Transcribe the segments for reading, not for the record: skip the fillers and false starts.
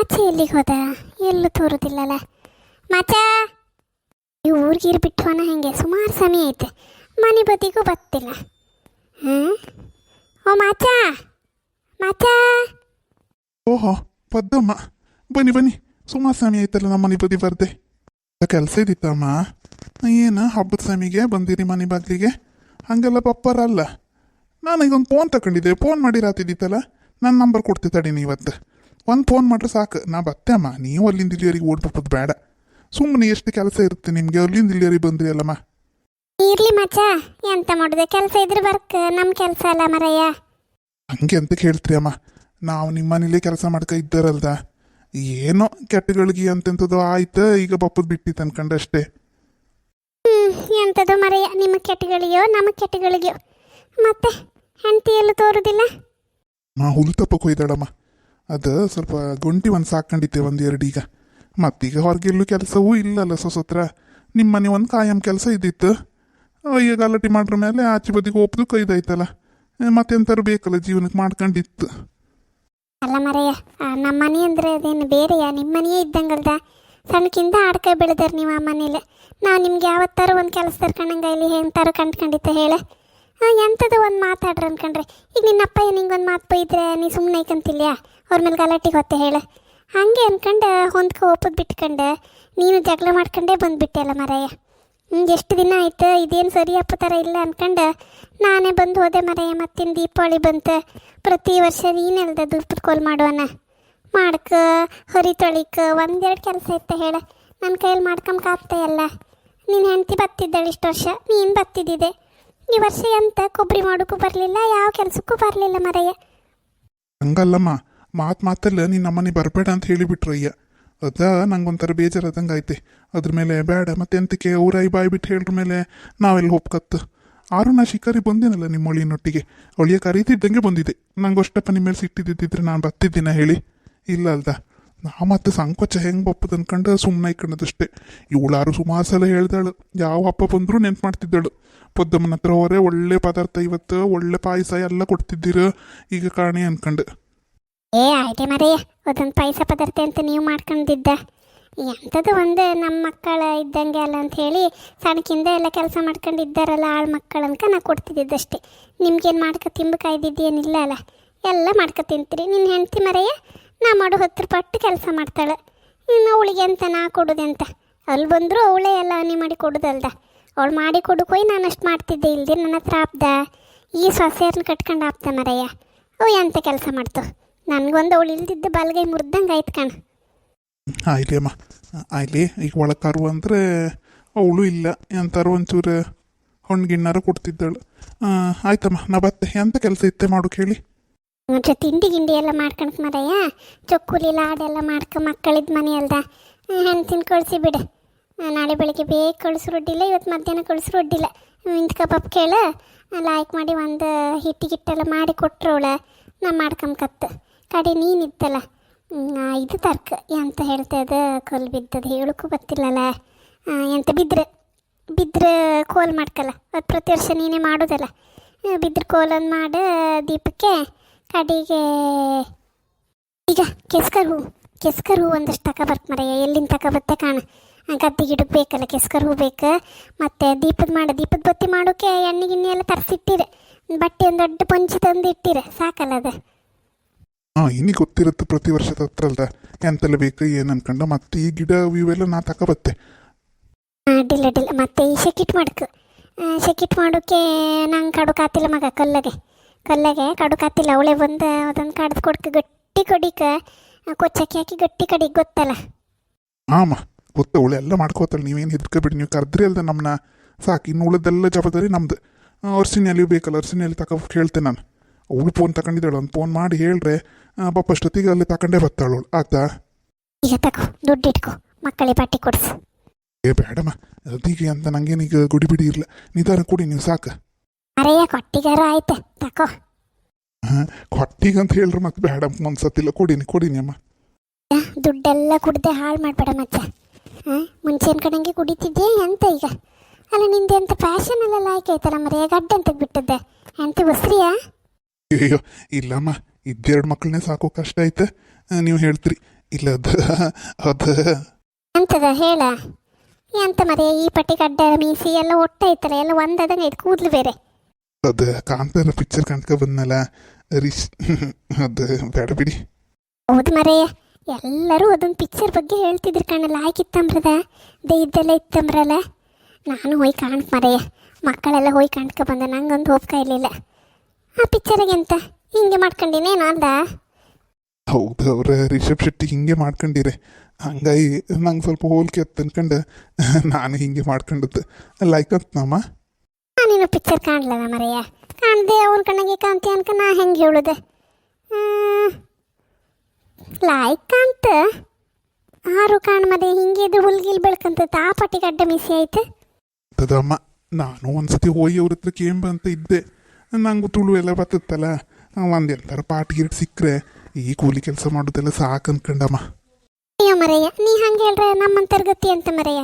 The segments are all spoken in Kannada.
ಆಚೆ ಎಲ್ಲಿಗೆ ಹೋದ? ಎಲ್ಲೂ ತೋರುದಿಲ್ಲಲ್ಲ. ಮಾಚ ಈ ಊರ್ಗೀರು ಬಿಟ್ಟವನ ಹೆಂಗೆ ಸುಮಾರು ಸಮಯ ಐತೆ, ಮನೆ ಬದಿಗೂ ಬತ್ತಿಲ್ಲ. ಓ ಮಾಚ, ಮಾಚ. ಓಹೋ ಪದ್ದಮ್ಮ, ಬನ್ನಿ ಬನ್ನಿ. ಸುಮಾರು ಸಮಯ ಆಯ್ತಲ್ಲ ನಮ್ಮ ಮನೆ ಬದಿ ಬರ್ದೆ. ಕೆಲಸ ಇದ್ದಿತ್ತಮ್ಮ. ಏನು ಹಬ್ಬದ ಸಮಯಗೆ ಬಂದಿರಿ ಮನೆ ಬಾಗಿಲಿಗೆ? ಹಾಗೆಲ್ಲ ಪಪ್ಪರಲ್ಲ. ನಾನು ಇದೊಂದು ಫೋನ್ ತಗೊಂಡಿದ್ದೆ, ಫೋನ್ ಮಾಡಿ ರಾತಿದ್ದಿತ್ತಲ್ಲ. ನನ್ನ ನಂಬರ್ ಕೊಡ್ತಿ ತಡೀನಿ ಇವತ್ತು. ಒಂದು ಫೋನ್ ಮಾಡ್ರೆ ಸಾಕು, ನಾ ಬತ್ತೆ ಅಮ್ಮ. ನೀವು ಅಲ್ಲಿಂದ ಇಲ್ಲಿಯರಿಗೆ ಓಡ್ಬಿಟ್ಟದು ಬೇಡ. ಸುಮ್ಮನೆ ಎಷ್ಟು ಕೆಲಸ ಇರುತ್ತೆ ನಿಮಗೆ, ಅಲ್ಲಿಂದ ಇಲ್ಲಿಯರಿಗೆ ಬಂದ್ರಿ ಅಲ್ಲಮ್ಮ. ಇರ್ಲಿ ಮಚ್ಚ, ಎಂತ ಮಾಡುದೆ, ಕೆಲಸ ಇದ್ರೆ ಬರ್ಕ, ನಮ್ಮ ಕೆಲಸ ಅಲ್ಲ ಮರಯ್ಯ. ಹಂಗೆ ಅಂತ ಕೇಳ್ತೀರಿ ಅಮ್ಮ. ನಾವು ನಿಮ್ಮ ಮನೇಲಿ ಕೆಲಸ ಮಾಡ್ಕೊ ಇದ್ದಾರಲ್ದ, ಏನೋ ಕೆಟ್ಟಗಳಿಗೆ ಅಂತೆಂಥದ್ದು ಆಯ್ತು, ಈಗ ಬಪ್ಪದ್ ಬಿಟ್ಟಿತ್ತು ಅನ್ಕಂಡು ಅಷ್ಟೇ. ಎಂಥದ್ದು ಮರಯ್ಯ, ನಿಮ್ಮ ಕೆಟ್ಟಗಳಿಗೋ ನಮ್ಮ ಕೆಟ್ಟಗಳಿಗೋ. ಮತ್ತೆ ಹೆಂಡತಿ ಎಲ್ಲೂ ತೋರುದಿಲ್ಲ. ಹುಲ್ ತಪ್ಪಕ್ಕೆ ಹೋಯ್ದಾಳಮ್ಮ. ಅದು ಸ್ವಲ್ಪ ಗುಂಟಿ ಒಂದು ಸಾಕೊಂಡಿದ್ದೆ, ಒಂದು ಎರಡು. ಈಗ ಮತ್ತೀಗ ಹೊರಗೆಲ್ಲೂ ಕೆಲಸವೂ ಇಲ್ಲಲ್ಲ ಸೊಸತ್ರ. ನಿಮ್ಮ ಮನೆ ಒಂದು ಕಾಯಂ ಕೆಲಸ ಇದ್ದಿತ್ತು, ಈಗ ಗಲಾಟೆ ಮಾಡ್ರ ಮೇಲೆ ಆಚೆ ಬದಿಗೆ ಒಪ್ಪದು ಕೈದಾಯ್ತಲ್ಲ. ಮತ್ತೆಂತಾರು ಬೇಕಲ್ಲ ಜೀವನಕ್ಕೆ ಮಾಡ್ಕೊಂಡಿತ್ತು. ಅಲ್ಲ ಮರಯ್ಯ, ನಮ್ಮ ಮನೆ ಅಂದ್ರೆ ಅದೇನು ಬೇರೆಯಾ? ನಿಮ್ಮ ಮನೆಯೇ ಇದ್ದಂಗಲ್ದ. ಸಣ್ಣಕಿಂದ ಆಡ್ಕೈ ಬೆಳೆದಾರೆ ನೀವು ಆ ಮನೇಲಿ. ನಾವು ನಿಮ್ಗೆ ಯಾವತ್ತಾರು ಒಂದು ಕೆಲಸ ತರ್ಕೊಂಡಂಗೆ ಇಲ್ಲಿ ಎಂತಾರು ಕಂಡ್ಕೊಂಡಿತ್ತ ಹೇಳ. ಎಂಥದ್ದು ಒಂದು ಮಾತಾಡ್ರಿ ಅನ್ಕೊಂಡ್ರೆ. ಈಗ ನಿನ್ನಪ್ಪ ನಿಂಗೊಂದು ಮಾತು ಬೈದ್ರೆ ನೀ ಸುಮ್ಮನೆ ಐಕಂತಿಲ್ಯಾ? ಅವ್ರ ಮೇಲೆ ಗಲಾಟಿಗೆ ಹೊತ್ತೆ ಹೇಳ. ಹಾಗೆ ಅನ್ಕೊಂಡು ಹೊಂದ್ಕೊ ಒಪ್ಪದು ಬಿಟ್ಕೊಂಡು ನೀನು ಜಗಳ ಮಾಡ್ಕೊಂಡೇ ಬಂದುಬಿಟ್ಟೆ ಅಲ್ಲ ಮರಯ್ಯ. ಎಷ್ಟು ದಿನ ಆಯ್ತು, ಇದೇನು ಸರಿ ಅಪ್ಪ ಥರ ಇಲ್ಲ ಅನ್ಕೊಂಡು ನಾನೇ ಬಂದು ಹೋದೆ ಮರಯ್ಯ. ಮತ್ತಿನ ದೀಪಾವಳಿ ಬಂತು, ಪ್ರತಿ ವರ್ಷ ನೀನೆಲ್ದ ಧೂಪದ ಕೋಲ್ ಮಾಡುವನ ಮಾಡ್ಕ ಹೊರಿ ತೊಳಿಕ ಒಂದೆರಡು ಕೆಲಸ ಇತ್ತ ಹೇಳ. ನನ್ನ ಕೈಯಲ್ಲಿ ಮಾಡ್ಕೊಂಬಕಾಗ್ತಾ ಎಲ್ಲ. ನೀನು ಹೆಂಡತಿ ಬತ್ತಿದ್ದಾಳೆ ಇಷ್ಟು ವರ್ಷ, ನೀನು ಬತ್ತಿದ್ದಿದೆ. ಈ ವರ್ಷ ಎಂತ ಕೊಬ್ಬರಿ ಮಾಡೋಕ್ಕೂ ಬರಲಿಲ್ಲ, ಯಾವ ಕೆಲಸಕ್ಕೂ ಬರಲಿಲ್ಲ ಮರಯ್ಯ. ಹಂಗಲ್ಲಮ್ಮ, ಮಾತಲ್ಲ ನೀನು ನಮ್ಮನೆ ಬರಬೇಡ ಅಂತ ಹೇಳಿಬಿಟ್ರಯ್ಯ. ಅದ ನಂಗೊಂಥರ ಬೇಜಾರದಂಗೆ ಐತೆ. ಅದ್ರ ಮೇಲೆ ಬೇಡ ಮತ್ತೆ ಎಂತಕ್ಕೆ ಊರಾಯಿ ಬಾಯಿ ಬಿಟ್ಟು ಹೇಳ್ರ ಮೇಲೆ ನಾವೆಲ್ಲ ಒಪ್ಕತ್ತು. ಆರು ನಾ ಶಿಕಾರಿ ಬಂದೇನಲ್ಲ ನಿಮ್ಮ ಒಳಿನೊಟ್ಟಿಗೆ, ಒಳಿಯ ಕರೀತಿದ್ದಂಗೆ ಬಂದಿದ್ದೆ. ನಂಗೆ ಅಷ್ಟಪ್ಪ ನಿಮ್ಮ ಮೇಲೆ ಸಿಟ್ಟಿದ್ದಿದ್ರೆ ನಾನು ಬತ್ತಿದ್ದೀನ ಹೇಳಿ? ಇಲ್ಲ ಅಲ್ದ. ನಾ ಮತ್ತೆ ಸಂಕೋಚ ಹೆಂಗೆ ಬಪ್ಪದು ಅನ್ಕೊಂಡು ಸುಮ್ಮನೆ ಇಕ್ಕಣದಷ್ಟೇ. ಇವಳಾರು ಸುಮಾರು ಸಲ ಹೇಳ್ದಾಳು, ಯಾವ ಹಬ್ಬ ಬಂದರೂ ನೆನ್ಪು ಮಾಡ್ತಿದ್ದಾಳು. ಪೊದ್ದಮ್ಮನ ಹತ್ರ ಅವರೇ ಒಳ್ಳೆ ಪದಾರ್ಥ, ಇವತ್ತು ಒಳ್ಳೆ ಪಾಯಸ ಎಲ್ಲ ಕೊಡ್ತಿದ್ದೀರ ಈಗ ಕಾಣಿ ಅನ್ಕೊಂಡು. ಆಯ್ತೆ ಮರಯ್ಯ, ಅದೊಂದು ಪಾಯಸ ಪದಾರ್ಥ ಅಂತ ನೀವು ಮಾಡ್ಕೊಂಡಿದ್ದ. ಎಂಥದ್ದು ಒಂದು ನಮ್ಮ ಮಕ್ಕಳ ಇದ್ದಂಗೆ ಅಲ್ಲ ಅಂತ ಹೇಳಿ ಸಣ್ಣಕಿಂದ ಎಲ್ಲ ಕೆಲಸ ಮಾಡ್ಕೊಂಡಿದ್ದಾರಲ್ಲ ಆಳು ಮಕ್ಕಳು ಅನ್ಕ ನಾ ಕೊಡ್ತಿದ್ದಷ್ಟೇ. ನಿಮ್ಗೇನು ಮಾಡ್ಕೊ ತಿಂಬಕಾಯ್ದಿದ್ದೇನಿಲ್ಲ ಅಲ್ಲ, ಎಲ್ಲ ಮಾಡ್ಕೊ ತಿಂತೀರಿ. ನಿನ್ನ ಹೆಂಡತಿ ಮರಯ್ಯ ನಾ ಮಾಡೋ 10 ಪಟ್ಟು ಕೆಲಸ ಮಾಡ್ತಾಳೆ. ಇನ್ನು ಅವಳಿಗೆ ಅಂತ ನಾ ಕೊಡೋದೆಂತ? ಅಲ್ಲಿ ಬಂದರೂ ಅವಳೇ ಎಲ್ಲ ಹನಿ ಮಾಡಿ ಕೊಡೋದಲ್ದ. ಅವಳು ಮಾಡಿ ಕೊಡೋಕೋಯ್ ನಾನು ಅಷ್ಟು ಮಾಡ್ತಿದ್ದೆ, ಇಲ್ದಿ ನನ್ನ ಹತ್ರ ಆಪ್ದ. ಈ ಸೊಸೆಯರ್ನ ಕಟ್ಕೊಂಡು ಆಪ್ತ ಮರಯ್ಯ. ಅವು ಎಂಥ ಕೆಲಸ ಮಾಡ್ತು? ನನಗೊಂದು ಅವಳು ಇಲ್ದಿದ್ದು ಬಲ್ಗೈ ಮುರ್ದಂಗೆ ಆಯ್ತು ಕಣ. ಆಯ್ಲಿ ಅಮ್ಮ, ಆಯ್ಲಿ. ಈಗ ಒಳಗೆ ಕರು ಅಂದರೆ ಅವಳು ಇಲ್ಲ, ಎಂತಾರು ಒಂಚೂರು ಹೊಣ್ಗಿಣ್ಣಾರು ಕೊಡ್ತಿದ್ದಾಳು. ಆಯ್ತಮ್ಮ, ನಾ ಬತ್ತೆ. ಎಂಥ ಕೆಲಸ ಇತ್ತೆ ಮಾಡೋಕೆ ಹೇಳಿ? ಮತ್ತೆ ತಿಂಡಿ ಗಿಂಡಿ ಎಲ್ಲ ಮಾಡ್ಕೊಳಕ್ ಮರಯ್ಯ. ಚೊಕ್ಕುಲಿ ಲಾಡೆಲ್ಲ ಮಾಡ್ಕೊ, ಮಕ್ಕಳಿದ್ದು ಮನೆ ಅಲ್ದ. ಹೆಣ್ತಿನ ಕಳಿಸಿ ಬಿಡು. ನಾಳೆ ಬೆಳಿಗ್ಗೆ ಬೇಗ ಕಳಿಸ್ರು ಅಡ್ಡಿಲ್ಲ, ಇವತ್ತು ಮಧ್ಯಾಹ್ನ ಕಳಿಸ್ರು ಅಡ್ಡಿಲ್ಲ. ಇಂಥ ಕಬಾಬ್ ಕೇಳ ಲಾಯ್ಕ್ ಮಾಡಿ ಒಂದು ಹಿಟ್ಟಿಗಿಟ್ಟೆಲ್ಲ ಮಾಡಿ ಕೊಟ್ಟರವಳ ನಾ ಮಾಡ್ಕೊಂಬಕತ್ತು. ಕಡೆ ನೀನಿತ್ತಲ್ಲ ಇದು ತರ್ಕ ಎಂತ ಹೇಳ್ತೆ, ಅದು ಕೋಲ್ ಬಿದ್ದದು ಹೇಳಕ್ಕೂ ಗೊತ್ತಿಲ್ಲಲ್ಲ. ಎಂತ ಬಿದ್ರೆ ಕೋಲ್ ಮಾಡ್ಕಲ್ಲ, ಅದು ಪ್ರತಿ ವರ್ಷ ನೀನೇ ಮಾಡೋದಲ್ಲ. ಬಿದ್ರೆ ಕೋಲನ್ನು ಮಾಡು ದೀಪಕ್ಕೆ. ಕಡೆಗೆ ಈಗ ಕೆಸ್ಕರ್ ಹೂ ಒಂದಷ್ಟು ತಗೊಬರ್ಕ ಮರಯ್ಯ. ಎಲ್ಲಿಂದ ತಗೊಬತ್ತೆ ಕಾಣ? ಗದ್ದೆ ಗಿಡಕ್ಕೆ ಬೇಕಲ್ಲ ಕೆಸ್ಕರ್ ಹೂ ಬೇಕು. ಮತ್ತು ದೀಪದ ಬತ್ತಿ ಮಾಡೋಕ್ಕೆ ಎಣ್ಣೆ ಗಿಣ್ಣೆ ಎಲ್ಲ ತರಿಸಿಟ್ಟಿರೆ. ಬಟ್ಟೆ ಒಂದು ದೊಡ್ಡ ಪಂಚಿ ತಂದು ಇಟ್ಟಿರೆ ಸಾಕಲ್ಲ ಅದು. ಇನ್ನೀಗ ಗೊತ್ತಿರುತ್ತೆ ಪ್ರತಿ ವರ್ಷದ ಹತ್ರ ಅಲ್ದ ಎಂತೆಲ್ಲ ಬೇಕು ಏನು ಅನ್ಕೊಂಡು. ಮತ್ತೆ ಈ ಗಿಡ ಇವೆಲ್ಲ ನಾ ತಗೊಬತ್ತೆ. ಅಡ್ಡಿಲ್ಲ. ಮತ್ತೆ ಈ ಶೆಕಿಟ್ ಮಾಡೋಕ್ಕೆ ನಂಗೆ ಕಡುಕಾತಿಲ್ಲ ಮಗ. ಕಲ್ಲಗೆ ಕಡುಕಾತಿಲ್ಲ. ಅವಳೇ ಬಂದು ಅದೊಂದು ಕಡ್ದು ಕೊಡ್ಕ ಗಟ್ಟಿ ಕಡಿಕ ಕೊಚ್ಚಕ್ಕೆ ಹಾಕಿ ಗಟ್ಟಿ ಕಡಿಗೆ ಗೊತ್ತಲ್ಲ. ಹಾಂ ಗೊತ್ತ, ಅವಳೆ ಎಲ್ಲ ಮಾಡ್ಕೋತಾಳೆ. ನೀವೇನು ಹೆದ್ರಕಬೇಡಿ, ನೀವು ಕರೆದ್ರಿ ಅಲ್ದ ನಮ್ಮನ್ನ ಸಾಕು. ಇನ್ನು ಉಳಿದೆಲ್ಲ ಜವಾಬ್ದಾರಿ ನಮ್ದು. ಅರ್ಸಿನಲ್ಲಿ ಬೇಕಲ್ಲ, ಅರ್ಸಿನಲ್ಲಿ ತಗೊಬಿಟ್ಟು ಹೇಳ್ತೇನೆ ನಾನು. ಅವಳು ಫೋನ್ ತಗೊಂಡಿದ್ದಾಳು, ಒಂದು ಫೋನ್ ಮಾಡಿ ಹೇಳ್ರೆ ಅಷ್ಟೊತ್ತಿಗೆ ಅಲ್ಲಿ ತಗೊಂಡೇ ಬರ್ತಾಳು. ಆಗ್ತಾ? ಈಗ ತಗೋ, ದುಡ್ಡು ಇಟ್ಕೋ, ಮಕ್ಕಳಿಗೆ ಬಟ್ಟೆ ಕೊಡ್ಸು. ಬೇಡಮ್ಮ, ಅದೀಗ ಅಂತ ನಂಗೇನೀಗ ಗುಡಿಬಿಡಿ ಇರಲ್ಲ. ನಿಧಾನ ಕೊಡಿ ನೀವು ಸಾಕು. ಅರೆಯ ಕೊಟ್ಟಿಗಾರ ಆಯ್ತು ತಕೋ. ಕೊಟ್ಟಿಗಂತ ಹೇಳ್ರಿ ಮತ್ತೆ ಬೇಡ ಒಂದ್ಸತಿಲ್ಲ. ಕೊಡಿನಿ ಅಮ್ಮ. ದುಡ್ಡೆಲ್ಲ ಕುಡ್ದೆ ಹಾಳು ಮಾಡಬೇಡ ಮಚ್ಚ. ಮುಂಚೆನ ಕಡೆಂಗೆ ಕುಡಿತಿದ್ದೆ ಎಂತ ಈಗ? ಅಲ್ಲ ನಿಂದೆ ಎಂತ ಫ್ಯಾಷನ್ ಎಲ್ಲ ಲಾಯ್ಕ್ ಐತಲ್ಲ ಮರೆಯ. ಗಡ್ಡ ಅಂತ ಬಿಟ್ಟದ್ದೆ ಎಂತ ಬಸ್ರಿಯಾ? ಅಯ್ಯೋ ಇಲ್ಲಮ್ಮ, 2 ಮಕ್ಕಳನ್ನೇ ಸಾಕೋ ಕಷ್ಟ ಐತೆ. ನೀವು ಹೇಳ್ತೀರಿ ಇಲ್ಲ ಅದು ಎಂತದ ಹೇಳ ಎಂತ ಮರೆ ಈ ಪಟ್ಟಿ ಗಡ್ಡ ಮೀಸಿ ಎಲ್ಲ ಒಟ್ಟೈತಲ್ಲ ಎಲ್ಲ ಒಂದದಂಗೆ ಐತೆ ಕೂದಲು ಬೇರೆ. ಅದು ಕಾಂತಾರ ಪಿಕ್ಚರ್ ಕಾಣ್ಕೊ ಬಂದ್ನಲ್ಲ ರಿಶ್ ಅದು ಬೇಡ ಬಿಡಿ. ಹೌದು ಮರೆಯ ಎಲ್ಲರೂ ಅದೊಂದು ಪಿಕ್ಚರ್ ಬಗ್ಗೆ ಹೇಳ್ತಿದ್ರು ಕಣ್ಣಲ್ಲ ಆಯ್ಕಿತ್ತಂಬ್ರದ ಇದ್ದೆಲ್ಲ ಇತ್ತಂಬ್ರಲ್ಲ. ನಾನು ಹೋಗಿ ಕಾಣ್ಕ ಮರೆಯ ಮಕ್ಕಳೆಲ್ಲ ಹೋಗಿ ಕಾಣ್ಕೊ ಬಂದ ನಂಗೊಂದು ಹೋಗ್ತಾ ಇರಲಿಲ್ಲ ಆ ಪಿಕ್ಚರಿಗೆ ಅಂತ ಹಿಂಗೆ ಮಾಡ್ಕೊಂಡಿನೇನು ಅಂದ. ಹೌದು ಅವ್ರ ರಿಷಬ್ ಶೆಟ್ಟಿ ಹಿಂಗೆ ಮಾಡ್ಕೊಂಡಿರೆ ಹಂಗಾಗಿ ನಂಗೆ ಸ್ವಲ್ಪ ಹೋಲಿಕೆ ಅಂತ ಅನ್ಕೊಂಡು ನಾನು ಹಿಂಗೆ ಮಾಡ್ಕೊಂಡದ್ದು ಲೈಕ್ ಅಂತ ನಮ್ಮ ನೀನು ಪಿಕ್ಚರ್ ಕಾಣ್ಲದ ಮರೆಯ ಕಾಣ್ದೆ ಅವನ ಕಣ್ಣಿಗೆ ಕಾಂತಿ ಅನ್ಕ ನಾ ಹೆಂಗೆ ಹೇಳುದೆ ಲಾಯ್ಕ್ ಅಂತ ಆರು ಕಾಣ್ ಮರೆ ಹಿಂಗೆ ಇದ್ರೆ ಹುಲ್ಗಿಲ್ ಬೆಳ್ಕಂತ ಆ ಪಟ್ಟಿಗೆ ಅಡ್ಡ ಮೀಸಿ ಆಯ್ತು. ಅದಮ್ಮ ನಾನು ಒಂದ್ಸತಿ ಹೋಗಿ ಅವ್ರ ಹತ್ರ ಕೇಂಬ ಅಂತ ಇದ್ದೆ ನಂಗೆ ತುಳು ಎಲ್ಲ ಬರ್ತತ್ತಲ್ಲ ಒಂದು ಎಂಥರ ಪಾಟ್ ಗಿಟ್ ಸಿಕ್ಕರೆ ಈ ಕೂಲಿ ಕೆಲಸ ಮಾಡೋದೆಲ್ಲ ಸಾಕು ಅನ್ಕಂಡಮ್ಮ. ಅಯ್ಯೋ ಮರೆಯ ನೀ ಹಂಗೆ ಹೇಳ್ರೆ ನಮ್ಮಂತರ ಗತಿ ಅಂತ ಮರೆಯ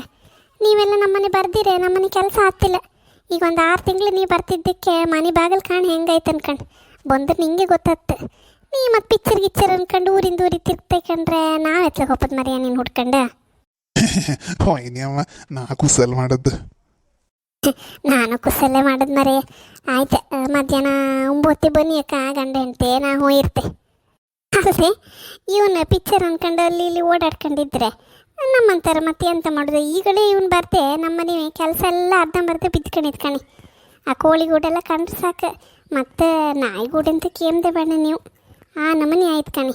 ನೀವೆಲ್ಲ ನಮ್ಮನೆ ಬರ್ದಿರೆ ನಮ್ಮನೆ ಕೆಲಸ ಆಗ್ತಿಲ್ಲ. ಈಗ ಒಂದು 6 ತಿಂಗಳು ನೀವು ಬರ್ತಿದ್ದಕ್ಕೆ ಮನೆ ಬಾಗಿಲು ಕಾಣಿ ಹೆಂಗೈತೆ ಅನ್ಕಂಡು ಬಂದ್ರೆ ನಿಂಗೆ ಗೊತ್ತಾಗ್ತ. ನೀ ಮತ್ತೆ ಪಿಕ್ಚರ್ ಗಿಚ್ಚರ್ ಅನ್ಕೊಂಡು ಊರಿಂದ ಊರಿಗೆ ತಿರ್ಗ್ತೈಕಂಡ್ರೆ ನಾವು ಎತ್ಲಕ್ಕೆ ಹೋಗ್ಬೋದು ಮರೆಯ ನೀನು ಹುಡ್ಕಂಡು. ಹೋಯ್ನಿ ಅಮ್ಮ ನಾ ಕುಸಲ್ ಮಾಡೋದು. ನಾನು ಕುಸಲ್ಲೇ ಮಾಡೋದು ಮರೆಯ ಆಯ್ತು ಮಧ್ಯಾಹ್ನ 9 ಬನ್ನಿ ಅಕ್ಕ ಗಂಡ ಹೆಂಡ್ತಿ ನಾ ಹೋಗಿರ್ತೆ. ಅಲ್ಲದೆ ಇವನು ಪಿಕ್ಚರ್ ಅನ್ಕೊಂಡು ಅಲ್ಲಿ ಇಲ್ಲಿ ಓಡಾಡ್ಕೊಂಡಿದ್ರೆ ನಮ್ಮಂತಾರೆ ಮತ್ತೆ ಎಂತ ಮಾಡೋದು. ಈಗಲೇ ಇವನು ಬರ್ತೆ ನಮ್ಮನೆ ಕೆಲಸ ಎಲ್ಲ ಅರ್ಧಂಬರ್ಧ ಬಿದ್ಕೊಂಡಿದ್ಕಣಿ. ಆ ಕೋಳಿಗೂಡೆಲ್ಲ ಕಂಡ್ರೆ ಸಾಕು ಮತ್ತು ನಾಯಿಗೂಡೆ ಅಂತ ಕೇಮ್ದೆ ಬೇಡ ನೀವು ಆ ನಮ್ಮನೆ ಆಯ್ತು ಕಣಿ.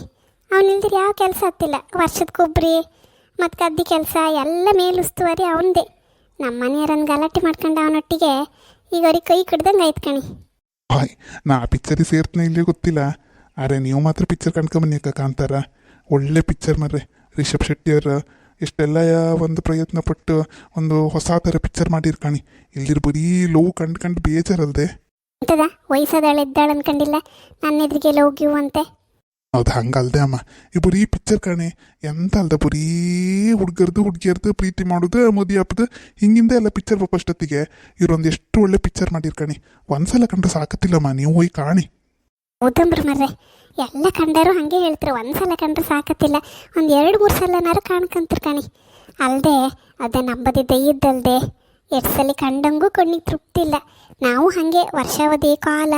ಅವನಿಲ್ದಿರ ಯಾವ ಕೆಲಸ ಹತ್ತಿಲ್ಲ ವರ್ಷದ ಕೊಬ್ಬರಿ ಮತ್ತು ಗದ್ದೆ ಕೆಲಸ ಎಲ್ಲ ಮೇಲುಸ್ತುವಾರಿ ಅವನದೇ. ನಮ್ಮ ಮನೆಯವರನ್ನು ಗಲಾಟೆ ಮಾಡ್ಕೊಂಡು ಅವನೊಟ್ಟಿಗೆ ಈಗ ಅವ್ರಿಗೆ ಕೈ ಕಡ್ದಂಗೆ ಆಯ್ತು ಕಣಿ. ಹಾಯ್ ನಾ ಪಿಕ್ಚರಿಗೆ ಸೇರ್ತನೇ ಇಲ್ಲೇ ಗೊತ್ತಿಲ್ಲ. ಅರೆ ನೀವು ಮಾತ್ರ ಪಿಕ್ಚರ್ ಕಣ್ಕೊಂಬನ್ನಿ ಅಕ್ಕ ಕಾಂತಾರ ಒಳ್ಳೆ ಪಿಕ್ಚರ್ ಮರ್ರೆ. ರಿಷಬ್ ಶೆಟ್ಟಿಯವ್ರ ಎಷ್ಟೆಲ್ಲ ಒಂದು ಪ್ರಯತ್ನ ಪಟ್ಟು ಒಂದು ಹೊಸ ಥರ ಪಿಕ್ಚರ್ ಮಾಡಿರ್ಕಾಣಿ. ಇಲ್ಲಿರ್ ಬರೀ ಲವ್ ಕಂಡು ಬೇಜಾರಲ್ದೆ ಅಂತದ ವಯಸ್ಸಾದಳು ಇದ್ದಾಳು ಅನ್ಕೊಂಡಿಲ್ಲ ನನ್ನ ಎದುರಿಗೆಲ್ಲ ಹೋಗಿವು ಅಂತೆ. ಹೌದು ಹಂಗಲ್ದೆ ಅಮ್ಮ ಈ ಬರೀ ಪಿಕ್ಚರ್ ಕಾಣೆ ಎಂತ ಅಲ್ದ ಬರೀ ಹುಡುಗಿಯರ್ದು ಪ್ರೀತಿ ಮಾಡೋದು ಮದುವೆ ಹಬ್ಬದು ಹಿಂಗಿಂದ ಎಲ್ಲ ಪಿಕ್ಚರ್ ಫಸ್ಟೊತ್ತಿಗೆ ಇವ್ರೊಂದು ಎಷ್ಟು ಒಳ್ಳೆ ಪಿಕ್ಚರ್ ಮಾಡಿರ್ಕಾಣಿ. ಒಂದ್ಸಲ ಕಂಡ್ರೆ ಸಾಕತ್ತಿಲ್ಲಮ್ಮ ನೀವು ಹೋಗಿ ಕಾಣಿ. ಹೌದಂಬ್ರು ಮರ್ರೆ ಎಲ್ಲ ಕಂಡರು ಹಾಗೆ ಹೇಳ್ತಾರೆ ಒಂದ್ಸಲ ಕಂಡ್ರೆ ಸಾಕತ್ತಿಲ್ಲ ಒಂದು 2-3 ಸಲನಾರು ಕಾಣ್ಕಂತಿರ್ ಕಣಿ. ಅಲ್ಲದೆ ಅದೇ ನಂಬದಿದ್ದೆ ಇದ್ದಲ್ದೆ ಎಷ್ಟು ಸಲ ಕಂಡಂಗೂ ಕಣ್ಣಿಗೆ ತೃಪ್ತಿ ಇಲ್ಲ. ನಾವು ಹಾಗೆ ವರ್ಷಾವಧಿ ಕಾಲ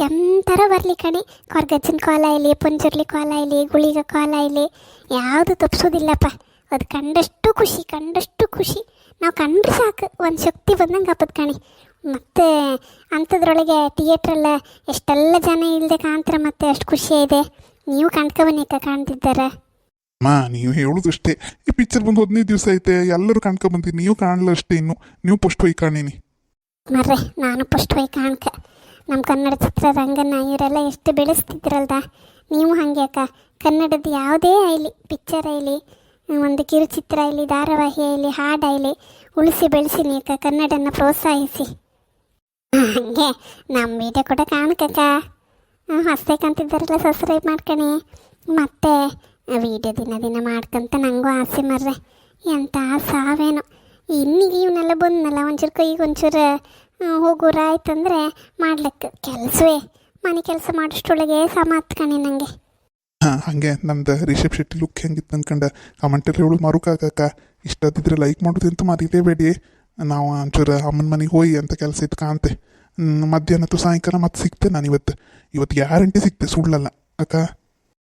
ಎಂಥರ ಬರಲಿ ಕಣಿ ಕೊರ್ಗಜ್ಜನ ಕಾಲ ಇಲ್ಲಿ ಪುಂಜುರ್ಲಿ ಕಾಲ ಇಲ್ಲಿ ಗುಳಿಗ ಕಾಲ ಇಲ್ಲಿ ಯಾವುದು ತಪ್ಪಿಸೋದಿಲ್ಲಪ್ಪ. ಅದು ಕಂಡಷ್ಟು ಖುಷಿ ನಾವು ಕಂಡ್ರೆ ಸಾಕು ಒಂದು ಶಕ್ತಿ ಬಂದಂಗೆ ಹಬ್ಬದ ಕಣಿ. ಮತ್ತು ಅಂಥದ್ರೊಳಗೆ ಥಿಯೇಟ್ರಲ್ಲ ಎಷ್ಟೆಲ್ಲ ಜನ ಇಲ್ಲದೆ ಕಾಣ್ತಾರೆ ಮತ್ತೆ ಅಷ್ಟು ಖುಷಿ ಇದೆ. ನೀವು ಕಾಣ್ಕೊಬನ್ನಿಕ್ಕ ಕಾಣ್ತಿದ್ದಾರೆ ಅಮ್ಮ ನೀವು ಹೇಳೋದಷ್ಟೇ ಈ ಪಿಕ್ಚರ್ ಬಂದು 15 ದಿವಸ ಐತೆ ಎಲ್ಲರೂ ಕಾಣ್ಕೊಬಂತೀವಿ ನೀವು ಕಾಣಲ್ಲ ಅಷ್ಟೇ ಇನ್ನು ನೀವು ಪುಷ್ಟ ಹೋಗಿ ಕಾಣೀನಿ ಮರ್ರೆ. ನಾನು ಫಸ್ಟ್ ಹೋಗಿ ಕಾಣ್ಕ ನಮ್ಮ ಕನ್ನಡ ಚಿತ್ರರಂಗನ ಇವರೆಲ್ಲ ಎಷ್ಟು ಬೆಳೆಸ್ತಿದ್ರಲ್ದ ನೀವು ಹಾಗೆ ಅಕ್ಕ. ಕನ್ನಡದ ಯಾವುದೇ ಆಗಲಿ ಪಿಕ್ಚರ್ ಆಗಲಿ ಒಂದು ಕಿರುಚಿತ್ರ ಆಗಲಿ ಧಾರಾವಾಹಿ ಆಗಲಿ ಹಾಡಾಗಲಿ ಉಳಿಸಿ ಬೆಳೆಸಿನಿ ಅಕ್ಕ ಕನ್ನಡನ ಪ್ರೋತ್ಸಾಹಿಸಿ. ಹಾಗೆ ನಮ್ಮ ವಿಡಿಯೋ ಕೂಡ ಕಾಣ್ಕಕ್ಕ ಹೊಸ್ಬೇಕಂತಿದ್ದಾರಲ್ಲ ಸಬ್ಸ್ಕ್ರೈಬ್ ಮಾಡ್ಕಣಿ. ಮತ್ತು ವಿಡಿಯೋ ದಿನ ಮಾಡ್ಕೊಂತ ನನಗೂ ಆಸೆ ಮರ್ರೆ ಎಂಥ ಸಾವೇನೋ ಇನ್ನಿಗೆ ಇವನ್ನೆಲ್ಲ ಬಂದನಲ್ಲ ಒಂಚೂರು ಕೈಗೆ ಒಂಚೂರು ಹೋಗೋರು ಆಯ್ತಂದ್ರೆ ಮಾಡ್ಲಿಕ್ಕೆ ಕೆಲಸವೇ ಮನೆ ಕೆಲಸ ಮಾಡೋಷ್ಟೊಳಗೆ ಸಮ ಹತ್ಕಣಿ ನನಗೆ. ಹಾಗೆ ನಮ್ದು ರಿಷಬ್ ಶೆಟ್ಟಿ ಲುಕ್ ಹೆಂಗಿತ್ತು ಅನ್ಕಂಡು ಕಮೆಂಟಲ್ಲಿ ಹೇಳೋದು ಮರುಕಾಗಕ್ಕ ಇಷ್ಟದಿದ್ರೆ ಲೈಕ್ ಮಾಡೋದಂತೂ ಮರೀಲೇಬೇಡಿ. ನಾವು ಒಂಚೂರು ಅಮ್ಮನ ಮನೆಗೆ ಹೋಗಿ ಅಂತ ಕೆಲಸ ಇತ್ತು ಕಾಂತೆ ಮಧ್ಯಾಹ್ನ ಸಾಯಂಕಾಲ ಮತ್ತೆ ಸಿಗ್ತೆ ನಾನು ಇವತ್ತು ಗ್ಯಾರಂಟಿ ಸಿಗ್ತೆ ಸುಳ್ಳಲ್ಲ ಅಕ್ಕ.